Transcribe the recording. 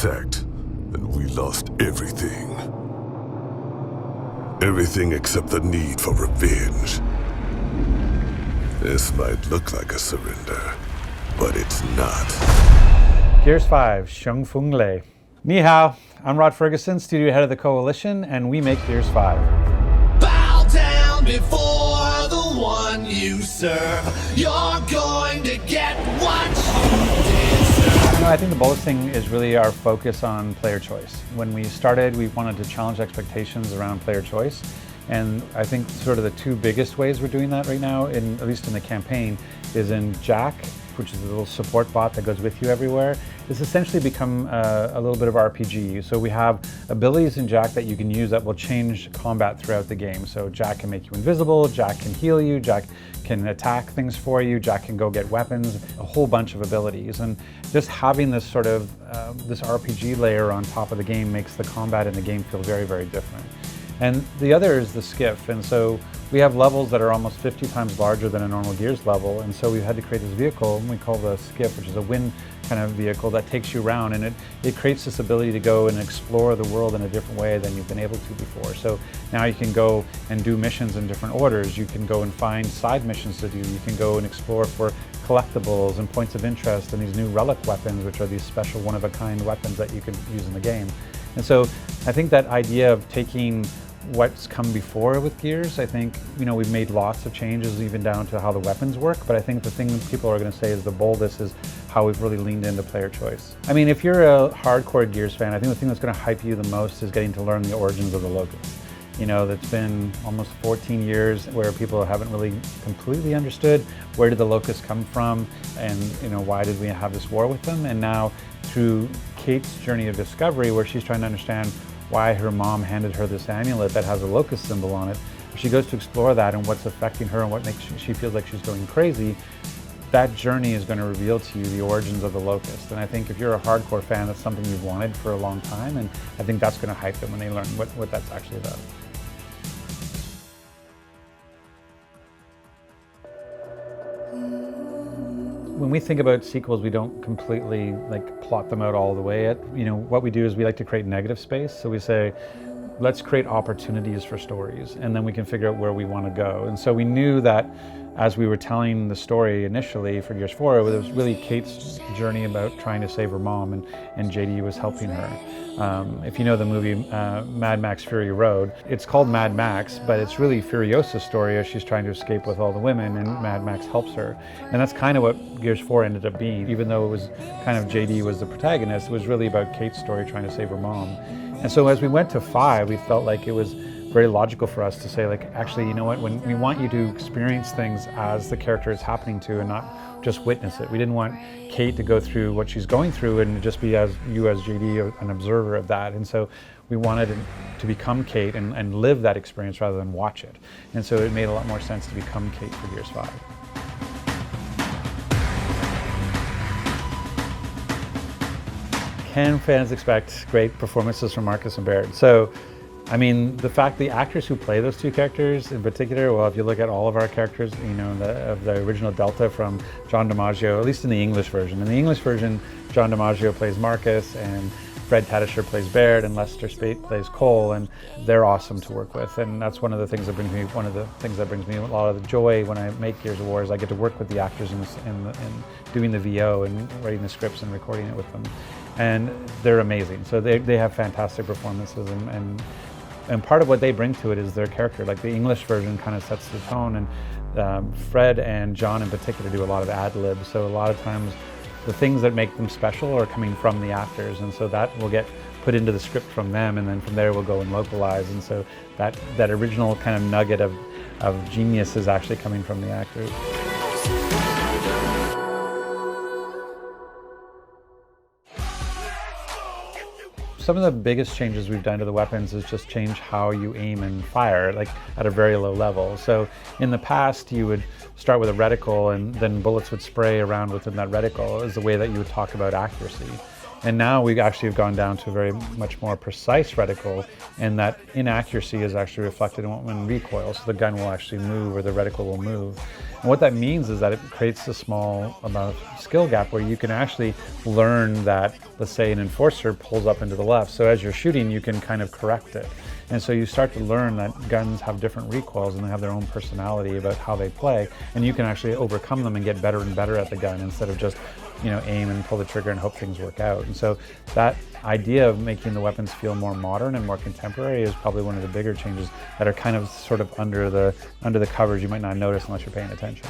protect, and we lost everything. Everything except the need for revenge. This might look like a surrender, but it's not. Gears 5, Xiong Feng Lei. Ni hao, I'm Rod Fergusson, studio head of the Coalition, and we make Gears 5. Bow down before the one you serve. You're going to get what you deserve. I think the Bullets thing is really our focus on player choice. When we started, we wanted to challenge expectations around player choice. And I think sort of the two biggest ways we're doing that right now, at least in the campaign, is in Jack, which is a little support bot that goes with you everywhere. It's essentially become a little bit of RPG. So we have abilities in Jack that you can use that will change combat throughout the game. So Jack can make you invisible, Jack can heal you, Jack can attack things for you, Jack can go get weapons, a whole bunch of abilities. And just having this sort of this RPG layer on top of the game makes the combat in the game feel very, very different. And the other is the skiff, and so we have levels that are almost 50 times larger than a normal Gears level, and so we had to create this vehicle we call the skiff, which is a wind kind of vehicle that takes you around, and it creates this ability to go and explore the world in a different way than you've been able to before. So now you can go and do missions in different orders, you can go and find side missions to do, you can go and explore for collectibles and points of interest and these new relic weapons, which are these special one-of-a-kind weapons that you can use in the game. And so I think that idea of taking what's come before with Gears, I think, we've made lots of changes even down to how the weapons work, but I think the thing people are going to say is the boldest is how we've really leaned into player choice. I mean, if you're a hardcore Gears fan, I think the thing that's going to hype you the most is getting to learn the origins of the Locust. That's been almost 14 years where people haven't really completely understood where did the Locusts come from and why did we have this war with them, and now through Kate's journey of discovery where she's trying to understand why her mom handed her this amulet that has a locust symbol on it. She goes to explore that and what's affecting her and what makes she feels like she's going crazy. That journey is going to reveal to you the origins of the locust. And I think if you're a hardcore fan, that's something you've wanted for a long time, and I think that's going to hype them when they learn what that's actually about. When we think about sequels, we don't completely plot them out all the way. What we do is we like to create negative space. So we say, let's create opportunities for stories, and then we can figure out where we want to go. And so we knew that as we were telling the story initially for Gears 4, it was really Kate's journey about trying to save her mom, and JD was helping her. If you know the movie Mad Max Fury Road, it's called Mad Max, but it's really Furiosa's story as she's trying to escape with all the women, and Mad Max helps her. And that's kind of what Gears 4 ended up being. Even though it was kind of JD was the protagonist, it was really about Kate's story trying to save her mom. And so as we went to 5, we felt like it was very logical for us to say, actually, you know what, when we want you to experience things as the character is happening to and not just witness it. We didn't want Kate to go through what she's going through and just be as JD, an observer of that. And so we wanted to become Kate and live that experience rather than watch it. And so it made a lot more sense to become Kate for Gears 5. Can fans expect great performances from Marcus and Baird? So, I mean, the fact the actors who play those two characters in particular, well, if you look at all of our characters, of the original Delta from John DiMaggio, at least in the English version. In the English version, John DiMaggio plays Marcus, and Fred Tatasciore plays Baird, and Lester Spate plays Cole, and they're awesome to work with. And that's one of the things that brings me a lot of the joy when I make Gears of War is I get to work with the actors in doing the VO and writing the scripts and recording it with them. And they're amazing. So they have fantastic performances, and part of what they bring to it is their character. Like the English version kind of sets the tone, and Fred and John in particular do a lot of ad-libs. So a lot of times the things that make them special are coming from the actors, and so that will get put into the script from them, and then from there we'll go and localize. And so that original kind of nugget of genius is actually coming from the actors. Some of the biggest changes we've done to the weapons is just change how you aim and fire, at a very low level. So in the past, you would start with a reticle and then bullets would spray around within that reticle is the way that you would talk about accuracy. And now we actually have gone down to a very much more precise reticle, and that inaccuracy is actually reflected in recoil, so the gun will actually move or the reticle will move. And what that means is that it creates a small amount of skill gap where you can actually learn that, let's say, an enforcer pulls up into the left, so as you're shooting you can kind of correct it. And so you start to learn that guns have different recoils and they have their own personality about how they play, and you can actually overcome them and get better and better at the gun instead of just, aim and pull the trigger and hope things work out. And so that idea of making the weapons feel more modern and more contemporary is probably one of the bigger changes that are kind of sort of under the covers you might not notice unless you're paying attention.